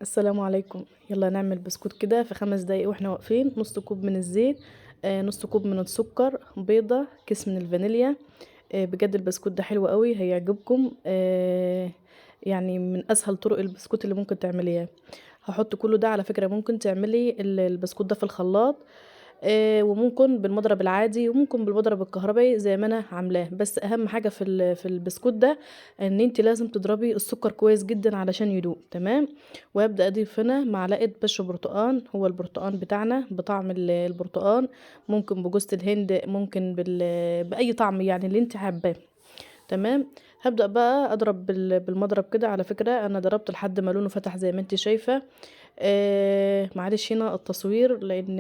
السلام عليكم. يلا نعمل بسكوت كده في 5 دقايق واحنا واقفين. نص كوب من الزيت، نص كوب من السكر، بيضة، كيس من الفانيليا. بجد البسكوت ده حلو قوي، هيعجبكم. يعني من اسهل طرق البسكوت اللي ممكن تعمليها. هحط كله ده. على فكرة ممكن تعملي البسكوت ده في الخلاط، وممكن بالمضرب العادي وممكن بالمضرب الكهربائي زي ما انا عاملاه. بس اهم حاجة في البسكوت ده ان انت لازم تضربي السكر كويس جدا علشان يدوب تمام. وابدا اضيف هنا معلقه بشر برتقان، هو البرتقان بتاعنا بطعم البرتقان. ممكن بجوز الهند، ممكن باي طعم يعني اللي انت حباه. تمام. هبدا بقى اضرب بالمضرب كده. على فكره انا ضربت لحد ما لونه فتح زي ما انت شايفه. معلش هنا التصوير، لان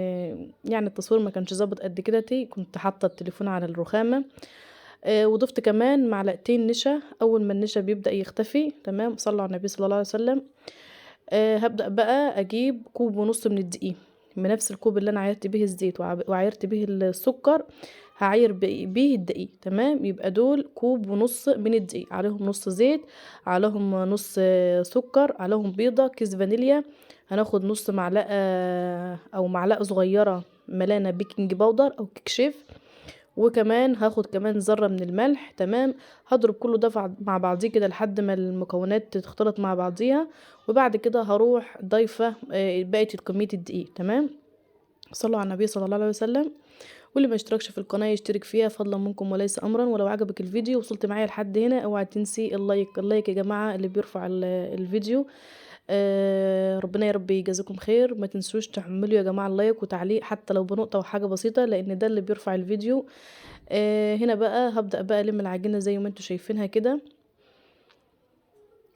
يعني التصوير ما كانش ظابط قد كده، كنت حاطه التليفون على الرخامه. وضفت كمان معلقتين نشا. اول ما النشا بيبدا يختفي تمام، صلوا على النبي صلى الله عليه وسلم. هبدأ بقى أجيب كوب ونص من الدقيق، بنفس الكوب اللي أنا عايرت بيه الزيت وعايرت بيه السكر. هعاير بيه الدقيق تمام. يبقى دول كوب ونص من الدقيق، عليهم نص زيت، عليهم نص سكر، عليهم بيضة، كيس فانيليا. هناخد نص معلقة أو معلقة صغيرة ملانة بيكنج باودر أو كيك شيف. وكمان هاخد كمان ذرة من الملح تمام. هضرب كله ده مع بعضيه كده لحد ما المكونات تختلط مع بعضيها. وبعد كده هروح ضايفة بقية كمية الدقيق تمام. صلوا على النبي صلى الله عليه وسلم. واللي ما اشتركش في القناة يشترك فيها فضلا منكم وليس أمرا. ولو عجبك الفيديو وصلت معايا لحد هنا اوعى تنسي اللايك. اللايك يا جماعة اللي بيرفع الفيديو. ربنا يا رب يجازيكم خير. ما تنسوش تعملوا يا جماعة اللايك وتعليق حتى لو بنقطة وحاجة بسيطة، لأن ده اللي بيرفع الفيديو. هنا بقى هبدأ بقى ألم العجينة زي ما انتوا شايفينها كده.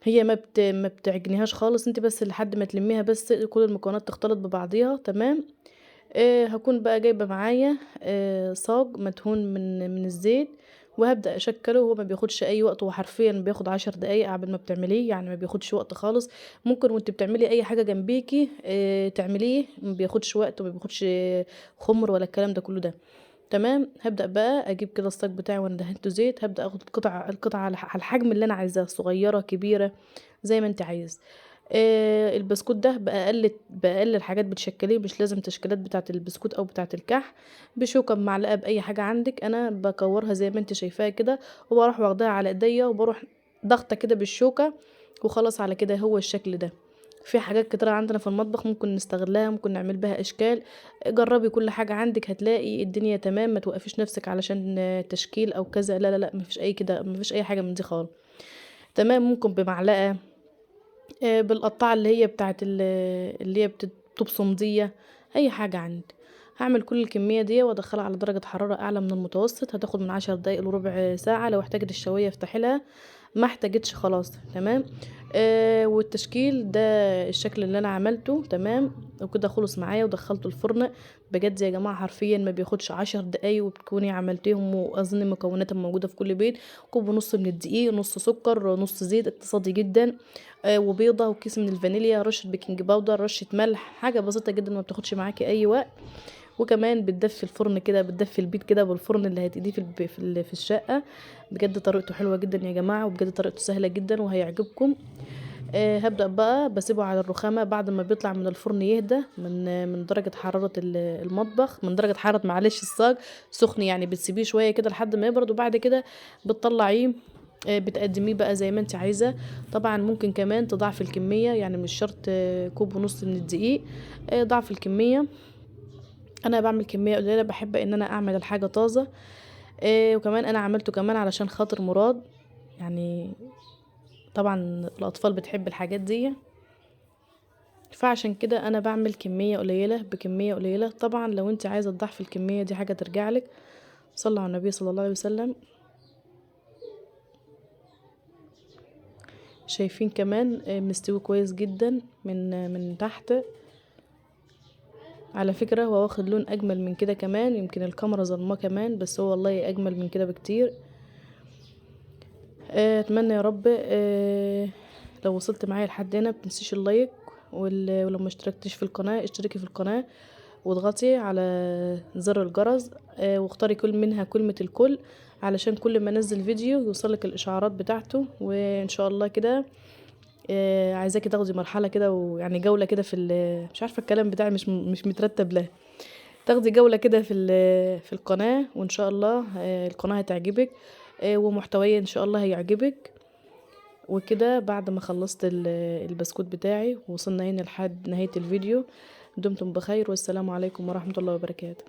هي ما بتعجنيهاش خالص انت، بس لحد ما تلميها بس كل المكونات تختلط ببعضيها تمام. هكون بقى جايبه معايا صاج مدهون من الزيت. وهبدا اشكله. هو ما بياخدش اي وقت، هو حرفيا بياخد 10 دقايق قبل ما بتعمليه، يعني ما بياخدش وقت خالص. ممكن وانت بتعملي اي حاجه جنبيكي تعمليه، ما بياخدش وقت وما بياخدش خمر ولا الكلام ده كله ده. تمام. هبدأ بقى اجيب كده الصاج بتاعي وانا دهنته زيت. هبدأ اخد القطعة على الحجم اللي انا عايزاه، صغيرة كبيرة زي ما انت عايز. البسكوت ده بأقل الحاجات بتشكليه، مش لازم تشكيلات بتاعة البسكوت او بتاعة الكحك. بشوكة بمعلقة بأي حاجة عندك، انا بكورها زي ما انت شايفاها كده. وبروح واخداها على ايديا وبروح ضغطة كده بالشوكة. وخلاص على كده هو الشكل ده. في حاجات كتير عندنا في المطبخ ممكن نستغلها، ممكن نعمل بها اشكال. جربي كل حاجة عندك هتلاقي الدنيا تمام. ما توقفيش نفسك علشان تشكيل او كذا، لا لا لا، مفيش اي كده، مفيش اي حاجة من دي خالص. تمام. ممكن بمعلقة، بالقطاعة اللي هي بتاعت اللي هي بتبصم دي، اي حاجة عندك. هعمل كل الكمية دي وادخلها على درجة حرارة اعلى من المتوسط. هتاخد من 10 دقايق لربع ساعة. لو احتاجت الشوية افتحي لها، ما احتاجتش خلاص تمام. والتشكيل ده الشكل اللي انا عملته تمام. وكده خلص معايا ودخلته الفرن. بجد يا جماعة حرفيا ما بياخدش 10 دقايق وبتكوني عملتيهم، واظن مكوناتهم موجودة في كل بيت. كوب ونص من الدقيق، نص سكر، نص زيت، اقتصادي جدا. وبيضة وكيس من الفانيليا، رشة بيكنج باودر، رشة ملح، حاجة بسيطة جدا ما بتاخدش معاكي اي وقت. وكمان بتدفي الفرن كده، بتدفي البيت كده بالفرن اللي هتقيديه في الشقة. بجد طريقته حلوة جدا يا جماعة، وبجد طريقته سهلة جدا وهيعجبكم. هبدأ بقى بسيبه على الرخامة بعد ما بيطلع من الفرن يهدى من درجة حرارة المطبخ، من درجة حرارة معلش الصاج سخن، يعني بتسيبيه شوية كده لحد ما يبرد. وبعد كده بتطلعيه، بتقدميه بقى زي ما انت عايزة. طبعا ممكن كمان تضاعف الكمية، يعني مش شرط كوب ونص من الدقيق. ضعف الكمية. انا بعمل كمية قليلة، بحب ان انا اعمل الحاجة طازة. وكمان انا عملته كمان علشان خاطر مراد، يعني طبعا الاطفال بتحب الحاجات دي. فعشان كده انا بعمل كمية قليلة بكمية قليلة. طبعا لو انت عايزة تضعفي الكمية دي حاجة ترجعلك. صلى على النبي صلى الله عليه وسلم. شايفين كمان مستوي كويس جدا من تحت. على فكرة هو واخد لون اجمل من كده كمان، يمكن الكاميرا ظلماه كمان، بس هو والله اجمل من كده بكتير. اتمنى يا رب لو وصلت معايا لحد هنا متنسيش اللايك. ولو ما اشتركتش في القناة اشتركي في القناة، واضغطي على زر الجرس. واختاري كل منها كلمة الكل، علشان كل ما انزل فيديو يوصلك الاشعارات بتاعته. وان شاء الله كده عايزاكي تاخدي مرحلة كده ويعني جولة كده مش عارفة الكلام بتاعي مش مترتب له. تاخدي جولة كده في القناة، وإن شاء الله القناة هتعجبك، ومحتوية إن شاء الله هيعجبك. وكده بعد ما خلصت البسكوت بتاعي، وصلنا هنا لحد نهاية الفيديو. دمتم بخير، والسلام عليكم ورحمة الله وبركاته.